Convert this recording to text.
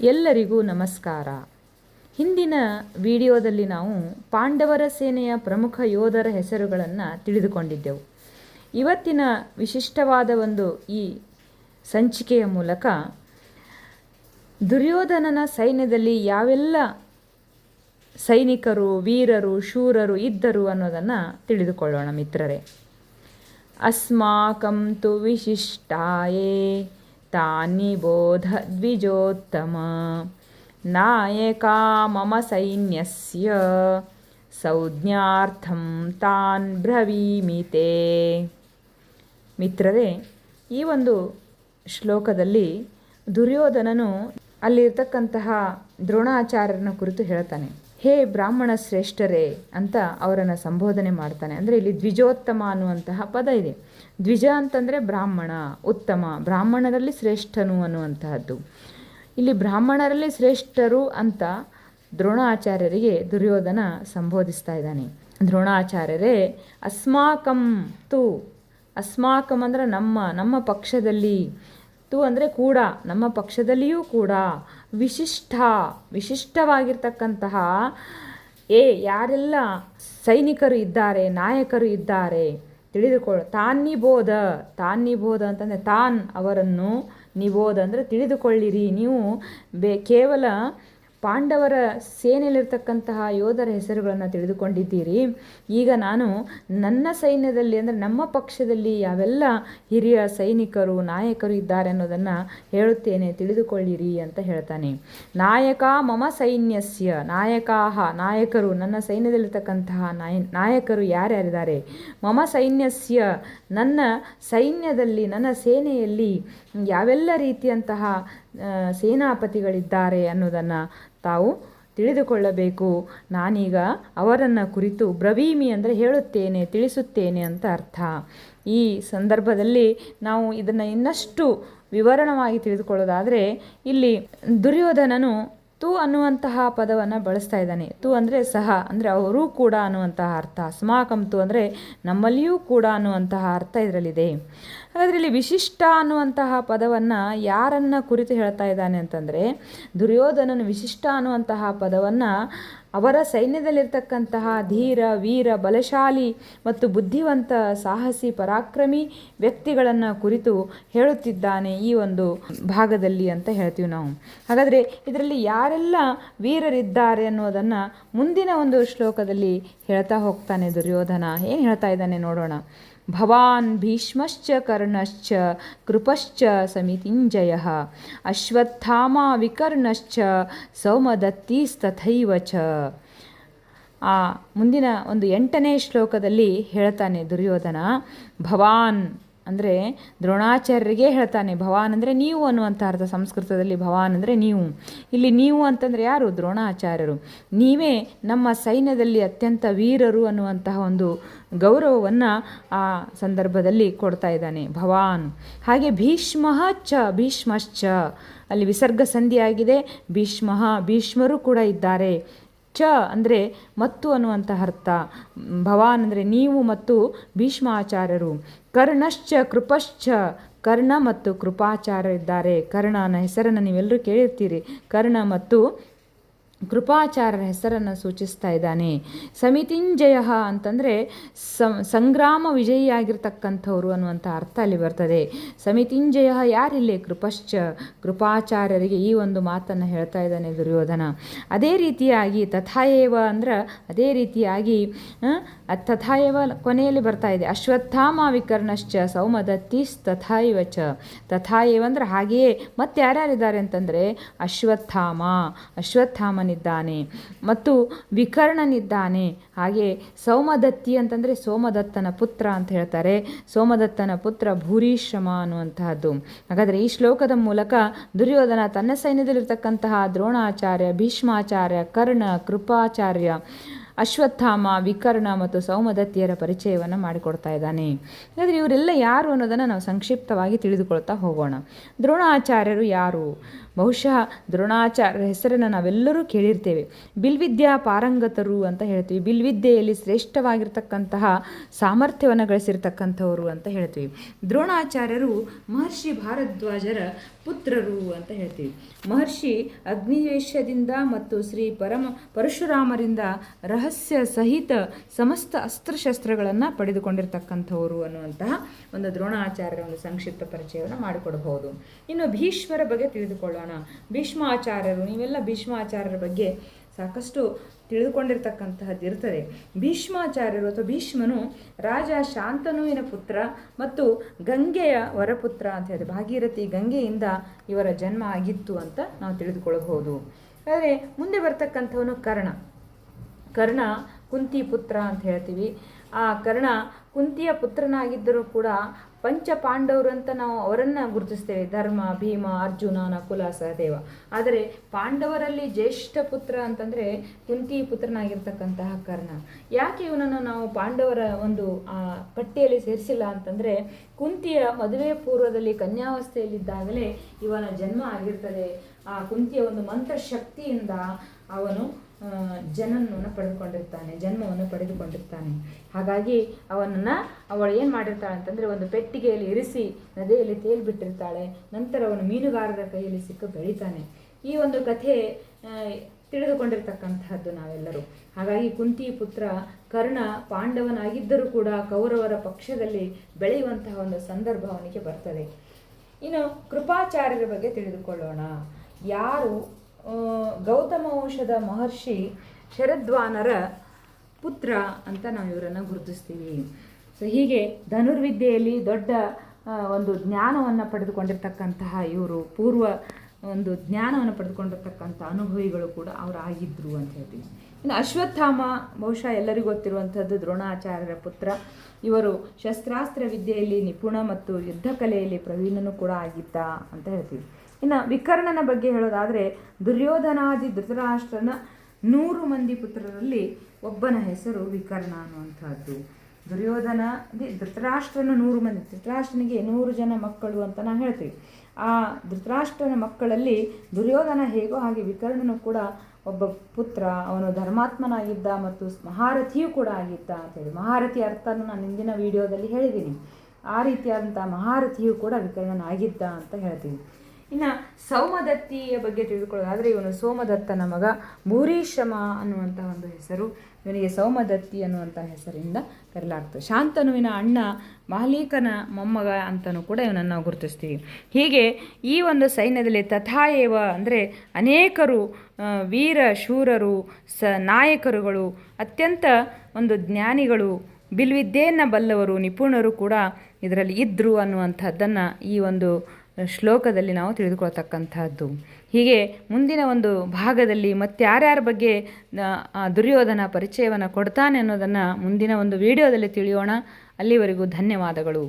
ಎಲ್ಲರಿಗೂ ನಮಸ್ಕಾರ. ಹಿಂದಿನ ವಿಡಿಯೋದಲ್ಲಿ ನಾವು ಪಾಂಡವರ ಸೇನೆಯ ಪ್ರಮುಖ ಯೋಧರ ಹೆಸರುಗಳನ್ನು ತಿಳಿದುಕೊಂಡಿದ್ದೆವು. ಇವತ್ತಿನ ವಿಶಿಷ್ಟವಾದ ಈ ಸಂಚಿಕೆಯ ಮೂಲಕ ದುರ್ಯೋಧನನ ಸೈನ್ಯದಲ್ಲಿ ಯಾವೆಲ್ಲ ಸೈನಿಕರು, ವೀರರು, ಶೂರರು ಇದ್ದರು ಅನ್ನೋದನ್ನು ತಿಳಿದುಕೊಳ್ಳೋಣ ಮಿತ್ರರೇ. ಅಸ್ಮಾಕಂ ತು ವಿಶಿಷ್ಟಾಯೇ ತಾನಿ ಬೋಧ ದ್ವಿಜೋತ್ತಮ ನಾಯಕ ಮಮ ಸೈನ್ಯಸ್ಯ ಸಂಜ್ಞಾರ್ಥಂ ತಾನ್ ಬ್ರವೀಮಿತೆ. ಮಿತ್ರರೇ, ಈ ಶ್ಲೋಕದಲ್ಲಿ ದುರ್ಯೋಧನನು ಅಲ್ಲಿರ್ತಕ್ಕಂತಹ ದ್ರೋಣಾಚಾರ್ಯರನ್ನ ಕುರಿತು ಹೇಳ್ತಾನೆ. ಹೇ ಬ್ರಾಹ್ಮಣ ಶ್ರೇಷ್ಠರೇ ಅಂತ ಅವರನ್ನು ಸಂಬೋಧನೆ ಮಾಡ್ತಾನೆ. ಅಂದರೆ ಇಲ್ಲಿ ದ್ವಿಜೋತ್ತಮ ಅನ್ನುವಂತಹ ಪದ ಇದೆ. ದ್ವಿಜ ಅಂತಂದರೆ ಬ್ರಾಹ್ಮಣ, ಉತ್ತಮ, ಬ್ರಾಹ್ಮಣರಲ್ಲಿ ಶ್ರೇಷ್ಠನು ಅನ್ನುವಂತಹದ್ದು. ಇಲ್ಲಿ ಬ್ರಾಹ್ಮಣರಲ್ಲಿ ಶ್ರೇಷ್ಠರು ಅಂತ ದ್ರೋಣಾಚಾರ್ಯರಿಗೆ ದುರ್ಯೋಧನ ಸಂಬೋಧಿಸ್ತಾ ಇದ್ದಾನೆ. ದ್ರೋಣಾಚಾರ್ಯರೇ, ಅಸ್ಮಾಕಂ ತು, ಅಸ್ಮಾಕಂ ಅಂದರೆ ನಮ್ಮ ಪಕ್ಷದಲ್ಲಿ, ತು ಅಂದರೆ ಕೂಡ, ನಮ್ಮ ಪಕ್ಷದಲ್ಲಿಯೂ ಕೂಡ, ವಿಶಿಷ್ಟವಾಗಿರ್ತಕ್ಕಂತಹ ಯಾರೆಲ್ಲ ಸೈನಿಕರು ಇದ್ದಾರೆ, ನಾಯಕರು ಇದ್ದಾರೆ ತಾನ್ನಿಬೋಧ ಅಂತಂದರೆ ತಾನ್ ಅವರನ್ನು, ನಿಬೋಧ ಅಂದರೆ ತಿಳಿದುಕೊಳ್ಳಿರಿ. ನೀವು ಕೇವಲ ಪಾಂಡವರ ಸೇನೆಯಲ್ಲಿರ್ತಕ್ಕಂತಹ ಯೋಧರ ಹೆಸರುಗಳನ್ನು ತಿಳಿದುಕೊಂಡಿದ್ದೀರಿ. ಈಗ ನಾನು ನನ್ನ ಸೈನ್ಯದಲ್ಲಿ ಅಂದರೆ ನಮ್ಮ ಪಕ್ಷದಲ್ಲಿ ಯಾವೆಲ್ಲ ಹಿರಿಯ ಸೈನಿಕರು, ನಾಯಕರು ಇದ್ದಾರೆ ಅನ್ನೋದನ್ನು ಹೇಳುತ್ತೇನೆ, ತಿಳಿದುಕೊಳ್ಳಿರಿ ಅಂತ ಹೇಳ್ತಾನೆ. ನಾಯಕ ಮಮ ಸೈನ್ಯಸ್ಯ, ನಾಯಕರು, ನನ್ನ ಸೈನ್ಯದಲ್ಲಿರ್ತಕ್ಕಂತಹ ನಾಯಕರು ಯಾರ್ಯಾರಿದ್ದಾರೆ. ಮಮ ಸೈನ್ಯಸ್ಯ, ನನ್ನ ಸೈನ್ಯದಲ್ಲಿ, ನನ್ನ ಸೇನೆಯಲ್ಲಿ ಯಾವೆಲ್ಲ ರೀತಿಯಂತಹ ಸೇನಾಪತಿಗಳಿದ್ದಾರೆ ಅನ್ನೋದನ್ನು ತಾವು ತಿಳಿದುಕೊಳ್ಳಬೇಕು. ನಾನೀಗ ಅವರನ್ನು ಕುರಿತು ಬ್ರವೀಮಿ ಅಂದರೆ ಹೇಳುತ್ತೇನೆ, ತಿಳಿಸುತ್ತೇನೆ ಅಂತ ಅರ್ಥ. ಈ ಸಂದರ್ಭದಲ್ಲಿ ನಾವು ಇದನ್ನು ಇನ್ನಷ್ಟು ವಿವರಣವಾಗಿ ತಿಳಿದುಕೊಳ್ಳೋದಾದರೆ, ಇಲ್ಲಿ ದುರ್ಯೋಧನನು ತು ಅನ್ನುವಂತಹ ಪದವನ್ನು ಬಳಸ್ತಾ ಇದ್ದಾನೆ. ತು ಅಂದರೆ ಸಹ, ಅಂದರೆ ಅವರೂ ಕೂಡ ಅನ್ನುವಂತಹ ಅರ್ಥ. ಅಸ್ಮಾಕಂ ತು ಅಂದರೆ ನಮ್ಮಲ್ಲಿಯೂ ಕೂಡ ಅನ್ನುವಂತಹ ಅರ್ಥ ಇದರಲ್ಲಿದೆ. ಹಾಗಾದರೆ ಇಲ್ಲಿ ವಿಶಿಷ್ಟ ಅನ್ನುವಂತಹ ಪದವನ್ನು ಯಾರನ್ನು ಕುರಿತು ಹೇಳ್ತಾ ಇದ್ದಾನೆ ಅಂತಂದರೆ, ದುರ್ಯೋಧನನು ವಿಶಿಷ್ಟ ಅನ್ನುವಂತಹ ಪದವನ್ನು ಅವರ ಸೈನ್ಯದಲ್ಲಿರ್ತಕ್ಕಂತಹ ಧೀರ, ವೀರ, ಬಲಶಾಲಿ ಮತ್ತು ಬುದ್ಧಿವಂತ, ಸಾಹಸಿ, ಪರಾಕ್ರಮಿ ವ್ಯಕ್ತಿಗಳನ್ನು ಕುರಿತು ಹೇಳುತ್ತಿದ್ದಾನೆ ಈ ಭಾಗದಲ್ಲಿ ಅಂತ ಹೇಳ್ತೀವಿ ನಾವು. ಹಾಗಾದರೆ ಇದರಲ್ಲಿ ಯಾರೆಲ್ಲ ವೀರರಿದ್ದಾರೆ ಅನ್ನೋದನ್ನು ಮುಂದಿನ ಶ್ಲೋಕದಲ್ಲಿ ಹೇಳ್ತಾ ಹೋಗ್ತಾನೆ ದುರ್ಯೋಧನ. ಏನು ಹೇಳ್ತಾ ಇದ್ದಾನೆ ನೋಡೋಣ. ಭವಾನ್ ಭೀಷ್ಮಶ್ಚ ಕರ್ಣಶ್ಚ ಕೃಪಶ್ಚ ಸಮಿತಿಂಜಯಃ ಅಶ್ವತ್ಥಾಮ ವಿಕರ್ಣಶ್ಚ ಸೌಮದತ್ತಿಸ್ತಥೈವ ಚ. ಮುಂದಿನ 8ನೇ ಶ್ಲೋಕದಲ್ಲಿ ಹೇಳ್ತಾನೆ ದುರ್ಯೋಧನ. ಭವಾನ್ ಅಂದರೆ ದ್ರೋಣಾಚಾರ್ಯರಿಗೆ ಹೇಳ್ತಾನೆ. ಭವಾನ್ ಅಂದರೆ ನೀವು ಅನ್ನುವಂಥ ಅರ್ಥ. ಸಂಸ್ಕೃತದಲ್ಲಿ ಭವಾನ್ ಅಂದರೆ ನೀವು. ಇಲ್ಲಿ ನೀವು ಅಂತಂದರೆ ಯಾರು? ದ್ರೋಣಾಚಾರ್ಯರು. ನೀವೇ ನಮ್ಮ ಸೈನ್ಯದಲ್ಲಿ ಅತ್ಯಂತ ವೀರರು ಅನ್ನುವಂತಹ ಗೌರವವನ್ನು ಆ ಸಂದರ್ಭದಲ್ಲಿ ಕೊಡ್ತಾ ಇದ್ದಾನೆ ಭವಾನ್. ಹಾಗೆ ಭೀಷ್ಮಶ್ಚ, ಅಲ್ಲಿ ವಿಸರ್ಗ ಸಂಧಿಯಾಗಿದೆ. ಭೀಷ್ಮರು ಕೂಡ ಇದ್ದಾರೆ. ಚ ಅಂದರೆ ಮತ್ತು ಅನ್ನುವಂತಹ ಅರ್ಥ. ಭವಾನ್ ಅಂದರೆ ನೀವು ಮತ್ತು ಭೀಷ್ಮಾಚಾರ್ಯರು. ಕರ್ಣಶ್ಚ ಕೃಪಶ್ಚ, ಕರ್ಣ ಮತ್ತು ಕೃಪಾಚಾರ್ಯ ಇದ್ದಾರೆ. ಕರ್ಣನ ಹೆಸರನ್ನು ನೀವೆಲ್ಲರೂ ಕೇಳಿರ್ತೀರಿ. ಕರ್ಣ ಮತ್ತು ಕೃಪಾಚಾರ್ಯರ ಹೆಸರನ್ನು ಸೂಚಿಸ್ತಾ ಇದ್ದಾನೆ. ಸಮಿತಿಂಜಯ ಅಂತಂದರೆ ಸಂಗ್ರಾಮ ವಿಜಯಿಯಾಗಿರ್ತಕ್ಕಂಥವ್ರು ಅನ್ನುವಂಥ ಅರ್ಥ ಅಲ್ಲಿ ಬರ್ತದೆ. ಸಮಿತಿಂಜಯ ಯಾರಿಲ್ಲೇ? ಕೃಪಾಚಾರ್ಯರಿಗೆ ಈ ಮಾತನ್ನು ಹೇಳ್ತಾ ಇದ್ದಾನೆ ದುರ್ಯೋಧನ. ಅದೇ ರೀತಿಯಾಗಿ ತಥಾಯೇವ ಅಂದ್ರೆ ಅದೇ ರೀತಿಯಾಗಿ ತಥಾಯೇವ ಕೊನೆಯಲ್ಲಿ ಬರ್ತಾ ಇದೆ. ಅಶ್ವತ್ಥಾಮ ವಿಕರ್ಣಶ್ಚ ಸೌಮದತ್ತಿಸ್ ತಥಾಯವ ಚ. ತಥಾಯೇವ ಅಂದರೆ ಹಾಗೆಯೇ ಮತ್ತೆ ಯಾರ್ಯಾರಿದ್ದಾರೆ ಅಂತಂದರೆ ಅಶ್ವತ್ಥಾಮನಿದ್ದಾನೆ ಮತ್ತು ವಿಕರ್ಣನಿದ್ದಾನೆ. ಹಾಗೆ ಸೌಮದತ್ತಿ ಅಂತಂದರೆ ಸೋಮದತ್ತನ ಪುತ್ರ ಅಂತ ಹೇಳ್ತಾರೆ. ಸೋಮದತ್ತನ ಪುತ್ರ ಭೂರಿಶ್ರಮ ಅನ್ನುವಂತಹದ್ದು. ಹಾಗಾದರೆ ಈ ಶ್ಲೋಕದ ಮೂಲಕ ದುರ್ಯೋಧನ ತನ್ನ ಸೈನ್ಯದಲ್ಲಿರ್ತಕ್ಕಂತಹ ದ್ರೋಣಾಚಾರ್ಯ, ಭೀಷ್ಮಾಚಾರ್ಯ, ಕರ್ಣ, ಕೃಪಾಚಾರ್ಯ, ಅಶ್ವತ್ಥಾಮ, ವಿಕರ್ಣ ಮತ್ತು ಸೌಮದತ್ತಿಯರ ಪರಿಚಯವನ್ನು ಮಾಡಿಕೊಡ್ತಾ ಇದ್ದಾನೆ. ಹಾಗಾದರೆ ಇವರೆಲ್ಲ ಯಾರು ಅನ್ನೋದನ್ನು ನಾವು ಸಂಕ್ಷಿಪ್ತವಾಗಿ ತಿಳಿದುಕೊಳ್ತಾ ಹೋಗೋಣ. ದ್ರೋಣಾಚಾರ್ಯರು ಯಾರು? ಬಹುಶಃ ದ್ರೋಣಾಚಾರ್ಯರ ಹೆಸರನ್ನು ನಾವೆಲ್ಲರೂ ಕೇಳಿರ್ತೇವೆ. ಬಿಲ್ವಿದ್ಯಾ ಪಾರಂಗತರು ಅಂತ ಹೇಳ್ತೀವಿ. ಬಿಲ್ವಿದ್ಯೆಯಲ್ಲಿ ಶ್ರೇಷ್ಠವಾಗಿರ್ತಕ್ಕಂತಹ ಸಾಮರ್ಥ್ಯವನ್ನು ಗಳಿಸಿರ್ತಕ್ಕಂಥವರು ಅಂತ ಹೇಳ್ತೀವಿ. ದ್ರೋಣಾಚಾರ್ಯರು ಮಹರ್ಷಿ ಭಾರದ್ವಾಜರ ಪುತ್ರರು ಅಂತ ಹೇಳ್ತೀವಿ. ಮಹರ್ಷಿ ಅಗ್ನಿವೇಶದಿಂದ ಮತ್ತು ಶ್ರೀ ಪರಶುರಾಮರಿಂದ ರಹಸ್ಯ ಸಹಿತ ಸಮಸ್ತ ಅಸ್ತ್ರಶಸ್ತ್ರಗಳನ್ನು ಪಡೆದುಕೊಂಡಿರ್ತಕ್ಕಂಥವರು ಅನ್ನುವಂತಹ ಒಂದು ದ್ರೋಣಾಚಾರ್ಯರ ಒಂದು ಸಂಕ್ಷಿಪ್ತ ಪರಿಚಯವನ್ನು ಮಾಡಿಕೊಡಬಹುದು. ಇನ್ನು ಭೀಷ್ಮರ ಬಗ್ಗೆ ತಿಳಿದುಕೊಳ್ಳೋಣ. ಭೀಷ್ಮಾಚಾರ್ಯರು, ನೀವೆಲ್ಲ ಭೀಷ್ಮಾಚಾರ್ಯರ ಬಗ್ಗೆ ಸಾಕಷ್ಟು ತಿಳಿದುಕೊಂಡಿರ್ತಕ್ಕಂತಹದ್ದು ಇರ್ತದೆ. ಭೀಷ್ಮಾಚಾರ್ಯರು ಅಥವಾ ಭೀಷ್ಮನು ರಾಜ ಶಾಂತನುವಿನ ಪುತ್ರ ಮತ್ತು ಗಂಗೆಯ ವರಪುತ್ರ ಅಂತ ಹೇಳಿದೆ. ಭಾಗೀರಥಿ ಗಂಗೆಯಿಂದ ಇವರ ಜನ್ಮ ಆಗಿತ್ತು ಅಂತ ನಾವು ತಿಳಿದುಕೊಳ್ಳಬಹುದು. ಆದರೆ ಮುಂದೆ ಬರ್ತಕ್ಕಂಥವನು ಕರ್ಣ ಕುಂತಿ ಪುತ್ರ ಅಂತ ಹೇಳ್ತೀವಿ. ಆ ಕರ್ಣ ಕುಂತಿಯ ಪುತ್ರನಾಗಿದ್ದರೂ ಕೂಡ ಪಂಚ ಪಾಂಡವರು ಅಂತ ನಾವು ಅವರನ್ನು ಗುರುತಿಸ್ತೇವೆ. ಧರ್ಮ, ಭೀಮ, ಅರ್ಜುನ, ನಕುಲ, ಸಹದೇವ. ಆದರೆ ಪಾಂಡವರಲ್ಲಿ ಜ್ಯೇಷ್ಠ ಪುತ್ರ ಅಂತಂದರೆ ಕುಂತಿ ಪುತ್ರನಾಗಿರ್ತಕ್ಕಂತಹ ಕರ್ಣ. ಯಾಕೆ ಇವನನ್ನು ನಾವು ಪಾಂಡವರ ಒಂದು ಪಟ್ಟಿಯಲ್ಲಿ ಸೇರಿಸಿಲ್ಲ ಅಂತಂದರೆ, ಕುಂತಿಯ ಮದುವೆ ಪೂರ್ವದಲ್ಲಿ ಕನ್ಯಾವಸ್ಥೆಯಲ್ಲಿದ್ದಾಗಲೇ ಇವನ ಜನ್ಮ ಆಗಿರ್ತದೆ. ಆ ಕುಂತಿಯ ಒಂದು ಮಂತ್ರಶಕ್ತಿಯಿಂದ ಅವನು ಜನ್ಮವನ್ನು ಪಡೆದುಕೊಂಡಿರ್ತಾನೆ. ಹಾಗಾಗಿ ಅವಳು ಏನು ಮಾಡಿರ್ತಾಳೆ ಅಂತಂದರೆ, ಒಂದು ಪೆಟ್ಟಿಗೆಯಲ್ಲಿ ಇರಿಸಿ ನದಿಯಲ್ಲಿ ತೇಲ್ಬಿಟ್ಟಿರ್ತಾಳೆ. ನಂತರ ಅವನು ಮೀನುಗಾರರ ಕೈಯಲ್ಲಿ ಸಿಕ್ಕು ಬೆಳೀತಾನೆ. ಈ ಒಂದು ಕಥೆ ತಿಳಿದುಕೊಂಡಿರ್ತಕ್ಕಂತಹದ್ದು ನಾವೆಲ್ಲರೂ. ಹಾಗಾಗಿ ಕುಂತಿ ಪುತ್ರ ಕರ್ಣ ಪಾಂಡವನಾಗಿದ್ದರೂ ಕೂಡ ಕೌರವರ ಪಕ್ಷದಲ್ಲಿ ಬೆಳೆಯುವಂತಹ ಒಂದು ಸಂದರ್ಭ ಅವನಿಗೆ ಬರ್ತದೆ. ಇನ್ನು ಕೃಪಾಚಾರ್ಯರ ಬಗ್ಗೆ ತಿಳಿದುಕೊಳ್ಳೋಣ. ಯಾರು ಗೌತಮ ವಂಶದ ಮಹರ್ಷಿ ಶರದ್ವಾನರ ಪುತ್ರ ಅಂತ ನಾವು ಇವರನ್ನು ಗುರುತಿಸ್ತೀವಿ. ಸೊ ಹೀಗೆ ಧನುರ್ವಿದ್ಯೆಯಲ್ಲಿ ದೊಡ್ಡ ಒಂದು ಜ್ಞಾನವನ್ನು ಪಡೆದುಕೊಂಡಿರ್ತಕ್ಕಂತಹ ಇವರು ಪೂರ್ವ ಒಂದು ಜ್ಞಾನವನ್ನು ಪಡೆದುಕೊಂಡಿರ್ತಕ್ಕಂಥ ಅನುಭವಿಗಳು ಕೂಡ ಅವರು ಆಗಿದ್ದರು ಅಂತ ಹೇಳ್ತೀವಿ. ಇನ್ನು ಅಶ್ವತ್ಥಾಮ ಬಹುಶಃ ಎಲ್ಲರಿಗೂ ಗೊತ್ತಿರುವಂಥದ್ದು ದ್ರೋಣಾಚಾರ್ಯರ ಪುತ್ರ. ಇವರು ಶಸ್ತ್ರಾಸ್ತ್ರ ವಿದ್ಯೆಯಲ್ಲಿ ನಿಪುಣ ಮತ್ತು ಯುದ್ಧ ಕಲೆಯಲ್ಲಿ ಪ್ರವೀಣನೂ ಕೂಡ ಆಗಿದ್ದ ಅಂತ ಹೇಳ್ತೀವಿ. ಇನ್ನು ವಿಕರ್ಣನ ಬಗ್ಗೆ ಹೇಳೋದಾದರೆ, ದುರ್ಯೋಧನಾದಿ ಧೃತರಾಷ್ಟ್ರನ 100 ಮಂದಿ ಪುತ್ರರಲ್ಲಿ ಒಬ್ಬನ ಹೆಸರು ವಿಕರ್ಣ ಅನ್ನುವಂಥದ್ದು. ಧೃತರಾಷ್ಟ್ರನ 100 ಮಂದಿ, ಧೃತರಾಷ್ಟ್ರನಿಗೆ 100 ಜನ ಮಕ್ಕಳು ಅಂತ ನಾವು ಹೇಳ್ತೀವಿ. ಆ ಧೃತರಾಷ್ಟ್ರನ ಮಕ್ಕಳಲ್ಲಿ ದುರ್ಯೋಧನ ಹೇಗೋ ಹಾಗೆ ವಿಕರ್ಣನು ಕೂಡ ಒಬ್ಬ ಪುತ್ರ. ಅವನು ಧರ್ಮಾತ್ಮನಾಗಿದ್ದ ಮತ್ತು ಮಹಾರಥಿಯೂ ಕೂಡ ಆಗಿದ್ದ ಅಂತೇಳಿ. ಮಹಾರಥಿ ಅರ್ಥನೂ ನಾನು ಹಿಂದಿನ ವಿಡಿಯೋದಲ್ಲಿ ಹೇಳಿದ್ದೀನಿ. ಆ ರೀತಿಯಾದಂಥ ಮಹಾರಥಿಯೂ ಕೂಡ ವಿಕರ್ಣನಾಗಿದ್ದ ಅಂತ ಹೇಳ್ತೀವಿ. ಇನ್ನು ಸೌಮದತ್ತಿಯ ಬಗ್ಗೆ ತಿಳಿದುಕೊಳ್ಳೋದಾದರೆ, ಇವನು ಸೋಮದತ್ತನ ಮಗ. ಭೂರಿಶ್ರಮ ಅನ್ನುವಂಥ ಒಂದು ಹೆಸರು ಇವನಿಗೆ ಸೌಮದತ್ತಿ ಅನ್ನುವಂಥ ಹೆಸರಿಂದ ಕರೆಯಲಾಗ್ತದೆ. ಶಾಂತನುವಿನ ಅಣ್ಣ ಮಾಲೀಕನ ಮೊಮ್ಮಗ ಅಂತಲೂ ಕೂಡ ಇವನನ್ನು ನಾವು ಗುರುತಿಸ್ತೀವಿ. ಹೀಗೆ ಈ ಒಂದು ಸೈನ್ಯದಲ್ಲಿ ತಥಾಯೇವ ಅಂದರೆ ಅನೇಕರು ವೀರ ಶೂರರು, ನಾಯಕರುಗಳು, ಅತ್ಯಂತ ಒಂದು ಜ್ಞಾನಿಗಳು, ಬಿಲ್ವಿದ್ಯೆಯನ್ನು ಬಲ್ಲವರು, ನಿಪುಣರು ಕೂಡ ಇದರಲ್ಲಿ ಇದ್ದರು ಅನ್ನುವಂಥದ್ದನ್ನು ಈ ಒಂದು ಶ್ಲೋಕದಲ್ಲಿ ನಾವು ತಿಳಿದುಕೊಳ್ತಕ್ಕಂಥದ್ದು. ಹೀಗೆ ಮುಂದಿನ ಒಂದು ಭಾಗದಲ್ಲಿ ಮತ್ತಾರ್ಯಾರ ಬಗ್ಗೆ ದುರ್ಯೋಧನ ಪರಿಚಯವನ್ನು ಕೊಡ್ತಾನೆ ಅನ್ನೋದನ್ನು ಮುಂದಿನ ಒಂದು ವಿಡಿಯೋದಲ್ಲಿ ತಿಳಿಯೋಣ. ಅಲ್ಲಿವರೆಗೂ ಧನ್ಯವಾದಗಳು.